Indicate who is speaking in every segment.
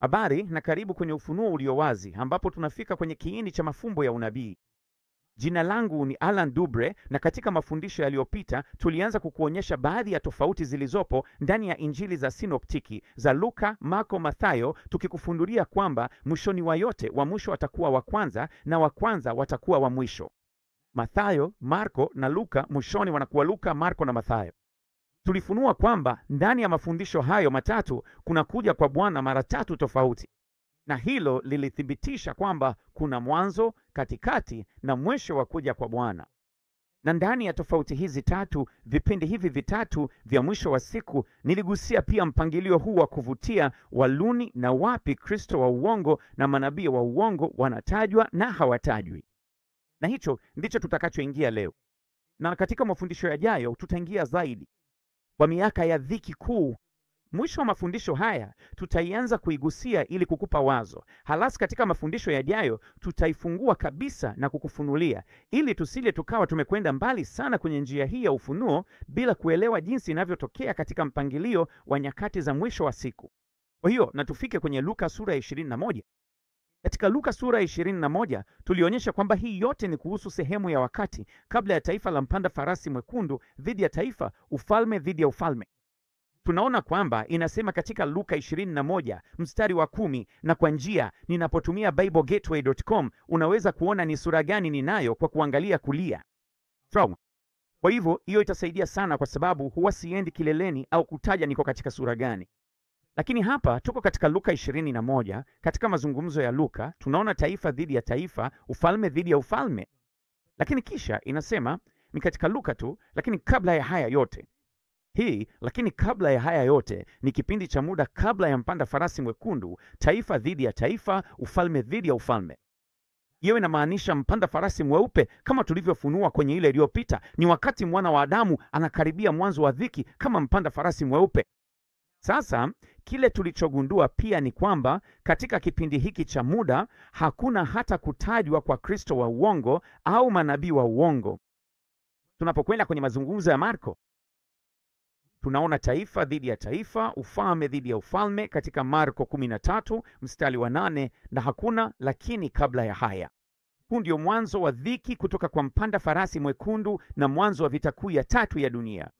Speaker 1: Habari na karibu kwenye Ufunuo Ulio Wazi, ambapo tunafika kwenye kiini cha mafumbo ya unabii. Jina langu ni Alan Dubre, na katika mafundisho yaliyopita tulianza kukuonyesha baadhi ya tofauti zilizopo ndani ya injili za sinoptiki za Luka, Marko, Mathayo, tukikufundulia kwamba mwishoni wa yote wa mwisho watakuwa wa kwanza na wa kwanza watakuwa wa mwisho. Mathayo, Marko na Luka mwishoni wanakuwa Luka, Marko na Mathayo. Tulifunua kwamba ndani ya mafundisho hayo matatu kuna kuja kwa Bwana mara tatu tofauti, na hilo lilithibitisha kwamba kuna mwanzo, katikati na mwisho wa kuja kwa Bwana. Na ndani ya tofauti hizi tatu, vipindi hivi vitatu vya mwisho wa siku, niligusia pia mpangilio huu wa kuvutia wa luni na wapi Kristo wa uongo na manabii wa uongo wanatajwa na hawatajwi. Na hicho ndicho tutakachoingia leo, na katika mafundisho yajayo tutaingia zaidi kwa miaka ya dhiki kuu. Mwisho wa mafundisho haya tutaianza kuigusia ili kukupa wazo. Halasi katika mafundisho yajayo tutaifungua kabisa na kukufunulia, ili tusije tukawa tumekwenda mbali sana kwenye njia hii ya ufunuo bila kuelewa jinsi inavyotokea katika mpangilio wa nyakati za mwisho wa siku. Kwa hiyo na tufike kwenye Luka sura ya 21. Katika Luka sura ya 21 tulionyesha kwamba hii yote ni kuhusu sehemu ya wakati kabla ya taifa la mpanda farasi mwekundu dhidi ya taifa, ufalme dhidi ya ufalme. Tunaona kwamba inasema katika Luka 21 mstari wa 10, na kwa njia, ninapotumia BibleGateway.com unaweza kuona ni sura gani ninayo kwa kuangalia kulia. Kwa hivyo hiyo itasaidia sana, kwa sababu huwa siendi kileleni au kutaja niko katika sura gani. Lakini hapa tuko katika Luka 21. Katika mazungumzo ya Luka tunaona taifa dhidi ya taifa, ufalme dhidi ya ufalme. Lakini kisha inasema ni katika Luka tu, lakini kabla ya haya yote lakini kabla ya haya yote ni kipindi cha muda kabla ya mpanda farasi mwekundu, taifa dhidi ya taifa, ufalme dhidi ya ufalme. Hiyo inamaanisha mpanda farasi mweupe, kama tulivyofunua kwenye ile iliyopita, ni wakati mwana wa Adamu anakaribia mwanzo wa dhiki kama mpanda farasi mweupe. Sasa kile tulichogundua pia ni kwamba katika kipindi hiki cha muda hakuna hata kutajwa kwa Kristo wa uongo au manabii wa uongo. Tunapokwenda kwenye mazungumzo ya Marko, tunaona taifa dhidi ya taifa, ufalme dhidi ya ufalme katika Marko 13 mstari wa 8, na hakuna lakini kabla ya haya. Huu ndio mwanzo wa dhiki kutoka kwa mpanda farasi mwekundu na mwanzo wa vita kuu ya tatu ya dunia.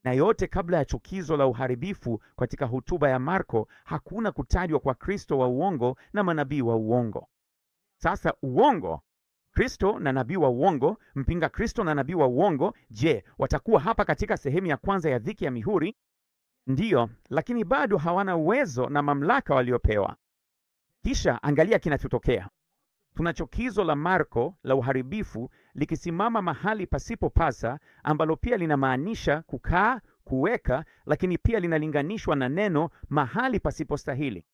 Speaker 1: Na yote kabla ya chukizo la uharibifu. Katika hotuba ya Marko hakuna kutajwa kwa Kristo wa uongo na manabii wa uongo. Sasa uongo, Kristo na nabii wa uongo, mpinga Kristo na nabii wa uongo, je, watakuwa hapa katika sehemu ya kwanza ya dhiki ya mihuri? Ndiyo, lakini bado hawana uwezo na mamlaka waliopewa. Kisha angalia kinachotokea. Tuna chukizo la Marko la uharibifu likisimama mahali pasipopasa, ambalo pia linamaanisha kukaa, kuweka, lakini pia linalinganishwa na neno mahali pasipostahili.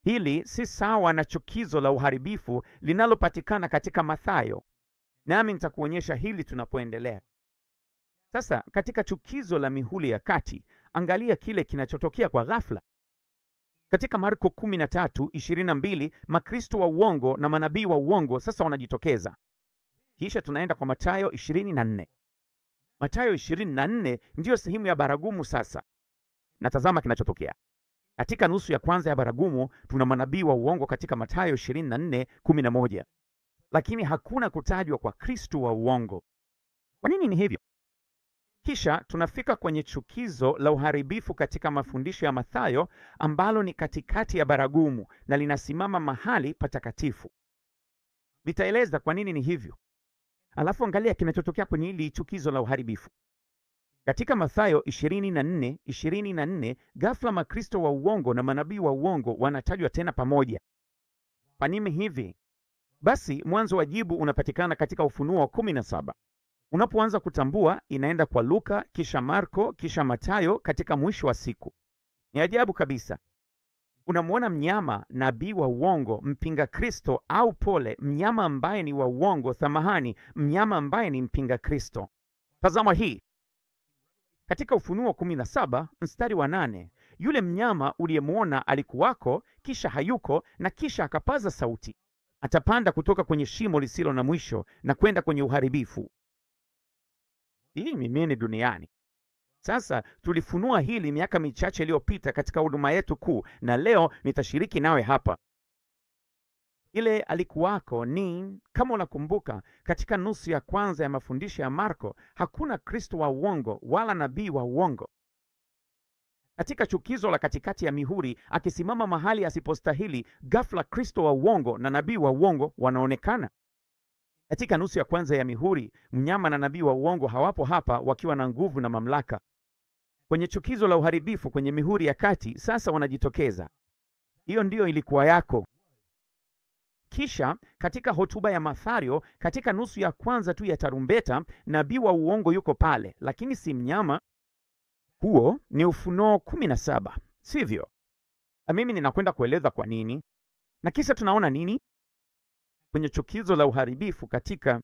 Speaker 1: Hili si sawa na chukizo la uharibifu linalopatikana katika Mathayo, nami nitakuonyesha hili tunapoendelea. Sasa katika chukizo la mihuri ya kati, angalia kile kinachotokea kwa ghafla. Katika Marko 13:22, makristo wa uongo na manabii wa uongo sasa wanajitokeza. Kisha tunaenda kwa Mathayo 24. Mathayo 24 ndiyo sehemu ya baragumu sasa. Na tazama kinachotokea. Katika nusu ya kwanza ya baragumu tuna manabii wa uongo katika Mathayo 24:11. Lakini hakuna kutajwa kwa Kristo wa uongo. Kwa nini ni hivyo? Kisha tunafika kwenye chukizo la uharibifu katika mafundisho ya Mathayo, ambalo ni katikati ya baragumu na linasimama mahali patakatifu. Nitaeleza kwa nini ni hivyo. Alafu angalia kinachotokea kwenye hili chukizo la uharibifu. Katika Mathayo 24:24, ghafla makristo wa uongo na manabii wa uongo wanatajwa tena pamoja. Kwa nini hivi? Basi mwanzo wa jibu unapatikana katika Ufunuo 17. Unapoanza kutambua, inaenda kwa Luka, kisha Marko, kisha Mathayo katika mwisho wa siku. Ni ajabu kabisa. Unamwona mnyama, nabii wa uongo, mpinga Kristo, au pole, mnyama ambaye ni wa uongo, mnyama ambaye ni mpinga Kristo. Tazama hii. Katika Ufunuo 17 mstari wa 8, yule mnyama uliyemwona alikuwako, kisha hayuko, na kisha akapaza sauti, atapanda kutoka kwenye shimo lisilo na mwisho na kwenda kwenye uharibifu. Hii mimini duniani. Sasa tulifunua hili miaka michache iliyopita katika huduma yetu kuu, na leo nitashiriki nawe hapa. Ile alikuwako ni, kama unakumbuka, katika nusu ya kwanza ya mafundisho ya Marko, hakuna Kristo wa uongo wala nabii wa uongo. Katika chukizo la katikati ya mihuri, akisimama mahali asipostahili, ghafla Kristo wa uongo na nabii wa uongo wanaonekana. Katika nusu ya kwanza ya mihuri, mnyama na nabii wa uongo hawapo hapa wakiwa na nguvu na mamlaka. Kwenye chukizo la uharibifu kwenye mihuri ya kati, sasa wanajitokeza. Hiyo ndiyo ilikuwa yako. Kisha katika hotuba ya Mathayo, katika nusu ya kwanza tu ya tarumbeta, nabii wa uongo yuko pale, lakini si mnyama. Huo ni Ufunuo 17, sivyo? Mimi ninakwenda kueleza kwa nini. Na kisha tunaona nini kwenye chukizo la uharibifu katika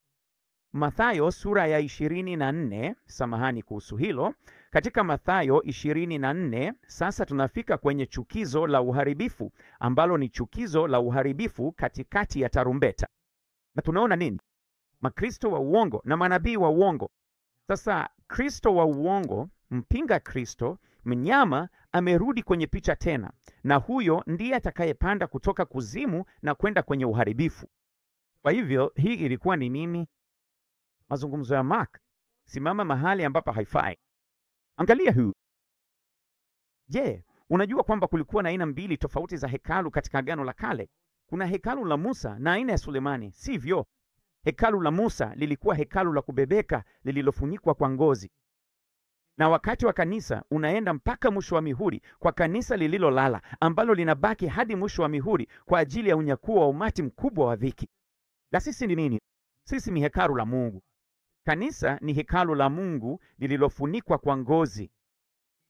Speaker 1: Mathayo sura ya 24. Samahani kuhusu hilo. Katika Mathayo 24, sasa tunafika kwenye chukizo la uharibifu, ambalo ni chukizo la uharibifu katikati ya tarumbeta. Na tunaona nini? Makristo wa uongo na manabii wa uongo. Sasa Kristo wa uongo, mpinga Kristo, mnyama, amerudi kwenye picha tena, na huyo ndiye atakayepanda kutoka kuzimu na kwenda kwenye uharibifu. Kwa hivyo hii ilikuwa ni nini? Mazungumzo ya Mark. Simama mahali ambapo haifai. Angalia huu. Je, unajua kwamba kulikuwa na aina mbili tofauti za hekalu katika Agano la Kale? Kuna hekalu la Musa na aina ya Sulemani, sivyo? Hekalu la Musa lilikuwa hekalu la kubebeka lililofunikwa kwa ngozi. Na wakati wa kanisa unaenda mpaka mwisho wa mihuri kwa kanisa lililolala, ambalo linabaki hadi mwisho wa mihuri kwa ajili ya unyakuo wa umati mkubwa wa dhiki. Na sisi ni nini? Sisi ni hekalu la Mungu. Kanisa ni hekalu la Mungu lililofunikwa kwa ngozi.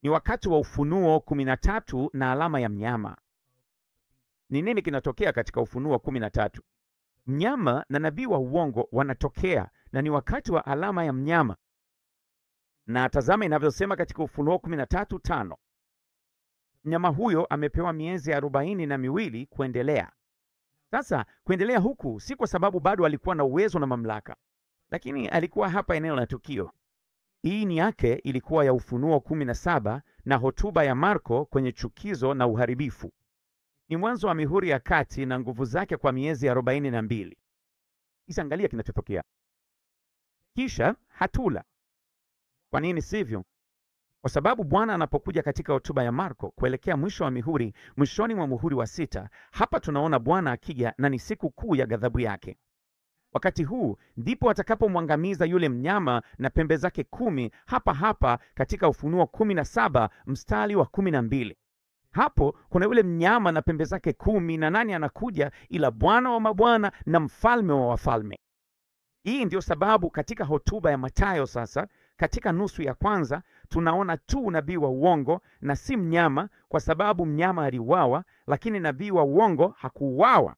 Speaker 1: Ni wakati wa Ufunuo 13 na alama ya mnyama. Ni nini kinatokea katika Ufunuo 13? Mnyama na nabii wa uongo wanatokea, na ni wakati wa alama ya mnyama. Na tazama inavyosema katika Ufunuo 13:5. Mnyama huyo amepewa miezi 42 kuendelea. Sasa kuendelea huku si kwa sababu bado alikuwa na uwezo na mamlaka, lakini alikuwa hapa eneo la tukio. Hii ni yake ilikuwa ya Ufunuo 17 na hotuba ya Marko kwenye chukizo na uharibifu. Ni mwanzo wa mihuri ya kati na nguvu zake kwa miezi 42. Kisha angalia kinachotokea. Kisha hatula. Kwa nini sivyo? Kwa sababu Bwana anapokuja katika hotuba ya Marko kuelekea mwisho wa mihuri, mwishoni mwa muhuri wa 6, hapa tunaona Bwana akija, na ni siku kuu ya ghadhabu yake. Wakati huu ndipo atakapomwangamiza yule mnyama na pembe zake 10, hapa katika Ufunuo 17 mstari wa 12. Hapo kuna yule mnyama na pembe zake 10, na nani anakuja ila Bwana wa mabwana na mfalme wa wafalme. Hii ndio sababu katika hotuba ya Mathayo sasa, katika nusu ya kwanza, tunaona tu nabii wa uongo na si mnyama, kwa sababu mnyama aliuawa, lakini nabii wa uongo hakuuawa.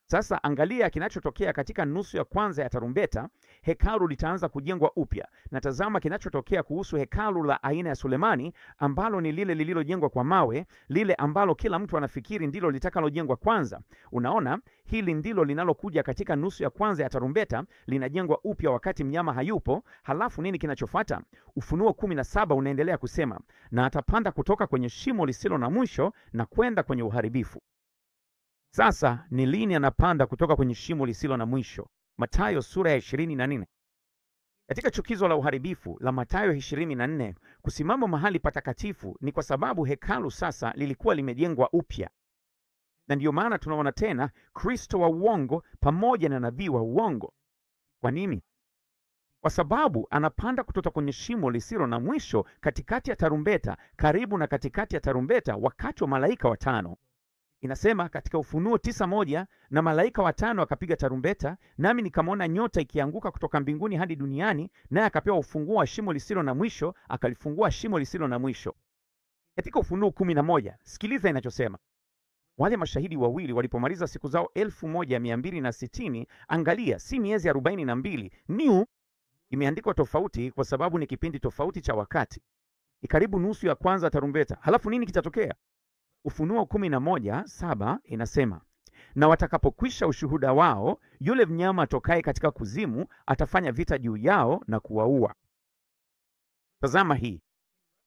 Speaker 1: Sasa angalia kinachotokea katika nusu ya kwanza ya tarumbeta. Hekalu litaanza kujengwa upya, na tazama kinachotokea kuhusu hekalu la aina ya Sulemani, ambalo ni lile lililojengwa kwa mawe, lile ambalo kila mtu anafikiri ndilo litakalojengwa kwanza. Unaona, hili ndilo linalokuja katika nusu ya kwanza ya tarumbeta, linajengwa upya wakati mnyama hayupo. Halafu nini kinachofuata? Ufunuo 17 unaendelea kusema, na atapanda kutoka kwenye shimo lisilo na mwisho na kwenda kwenye uharibifu. Sasa ni lini anapanda kutoka kwenye shimo lisilo na mwisho? Mathayo sura ya 24. Katika chukizo la uharibifu la Mathayo 24, kusimama mahali patakatifu ni kwa sababu hekalu sasa lilikuwa limejengwa upya. Na ndiyo maana tunaona tena Kristo wa uongo pamoja na nabii wa uongo. Kwa nini? Kwa sababu anapanda kutoka kwenye shimo lisilo na mwisho katikati ya tarumbeta, karibu na katikati ya tarumbeta wakati wa malaika watano. Inasema katika Ufunuo 9:1, na malaika watano akapiga tarumbeta, nami nikamwona nyota ikianguka kutoka mbinguni hadi duniani, naye akapewa ufunguo wa shimo lisilo na mwisho, akalifungua shimo lisilo na mwisho. Katika Ufunuo 11, sikiliza inachosema. Wale mashahidi wawili walipomaliza siku zao 1260, angalia, si miezi 42, new imeandikwa tofauti kwa sababu ni kipindi tofauti cha wakati. Ikaribu nusu ya kwanza tarumbeta. Halafu nini kitatokea? Ufunuo 11:7 inasema, na watakapokwisha ushuhuda wao, yule mnyama atokaye katika kuzimu atafanya vita juu yao na kuwaua. Tazama hii.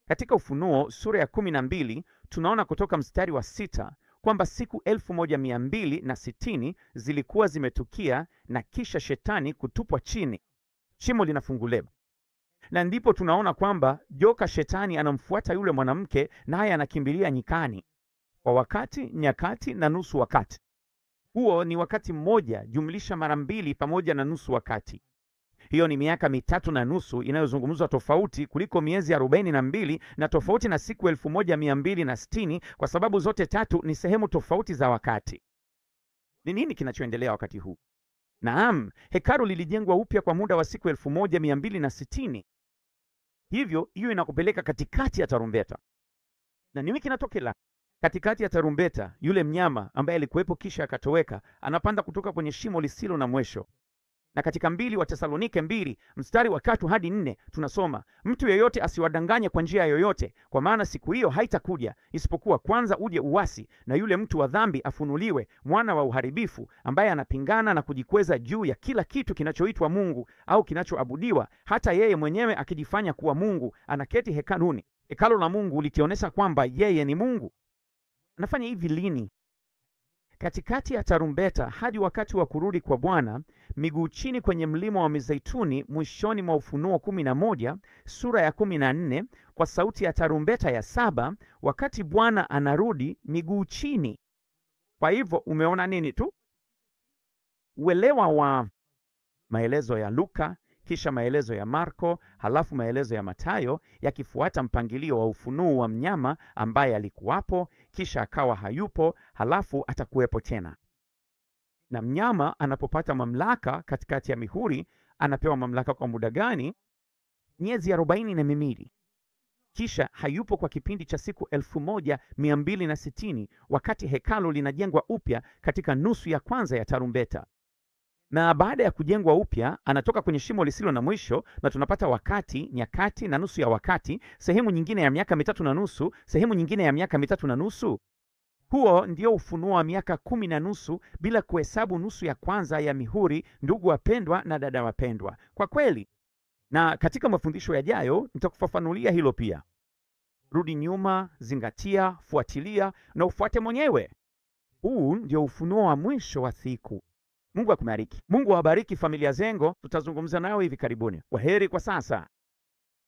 Speaker 1: Katika Ufunuo sura ya 12 tunaona kutoka mstari wa 6 kwamba siku 1260 zilikuwa zimetukia na kisha shetani kutupwa chini. Shimo linafunguliwa. Na ndipo tunaona kwamba joka shetani anamfuata yule mwanamke, naye anakimbilia nyikani kwa wakati, nyakati na nusu wakati. Huo ni wakati mmoja jumlisha mara 2 pamoja na nusu wakati. Hiyo ni miaka 3.5 inayozungumzwa tofauti kuliko miezi 42 na tofauti na siku 1260, kwa sababu zote tatu ni sehemu tofauti za wakati. Ni nini kinachoendelea wakati huu? Naam, hekalu lilijengwa upya kwa muda wa siku 1260. Hivyo hiyo inakupeleka katikati ya tarumbeta. Na nini kinatokea katikati ya tarumbeta? Yule mnyama ambaye alikuwepo kisha akatoweka anapanda kutoka kwenye shimo lisilo na mwisho. Na katika 2 Wathesalonike 2 mstari wa 3 hadi 4 tunasoma, mtu yeyote asiwadanganye kwa njia yoyote, kwa maana siku hiyo haitakuja isipokuwa kwanza uje uasi, na yule mtu wa dhambi afunuliwe, mwana wa uharibifu, ambaye anapingana na kujikweza juu ya kila kitu kinachoitwa Mungu au kinachoabudiwa, hata yeye mwenyewe akijifanya kuwa Mungu. Anaketi hekaluni. Hekalu la Mungu likionyesha kwamba yeye ni Mungu. Anafanya hivi lini? Katikati ya tarumbeta hadi wakati wa kurudi kwa Bwana, miguu chini kwenye mlima wa Mizeituni, mwishoni mwa Ufunuo 11 sura ya 14, kwa sauti ya tarumbeta ya 7, wakati Bwana anarudi, miguu chini. Kwa hivyo umeona nini tu? Uelewa wa maelezo ya Luka, kisha maelezo ya Marko, halafu maelezo ya Mathayo, yakifuata mpangilio wa ufunuo wa mnyama ambaye alikuwapo, kisha akawa hayupo, halafu atakuwepo tena. Na mnyama anapopata mamlaka katikati ya mihuri, anapewa mamlaka kwa muda gani? Miezi 42. Kisha hayupo kwa kipindi cha siku 1260, wakati hekalu linajengwa upya katika nusu ya kwanza ya tarumbeta. Na baada ya kujengwa upya, anatoka kwenye shimo lisilo na mwisho, na tunapata wakati, nyakati na nusu ya wakati, sehemu nyingine ya miaka 3.5, sehemu nyingine ya miaka 3.5. Huo ndio ufunuo wa miaka 10.5, bila kuhesabu nusu ya kwanza ya mihuri, ndugu wapendwa na dada wapendwa. Kwa kweli, na katika mafundisho yajayo nitakufafanulia hilo pia. Rudi nyuma, zingatia, fuatilia na ufuate mwenyewe. Huu ndio ufunuo wa mwisho wa siku. Mungu akubariki. Mungu awabariki familia Zengo. Tutazungumza nao hivi karibuni. Kwaheri kwa sasa.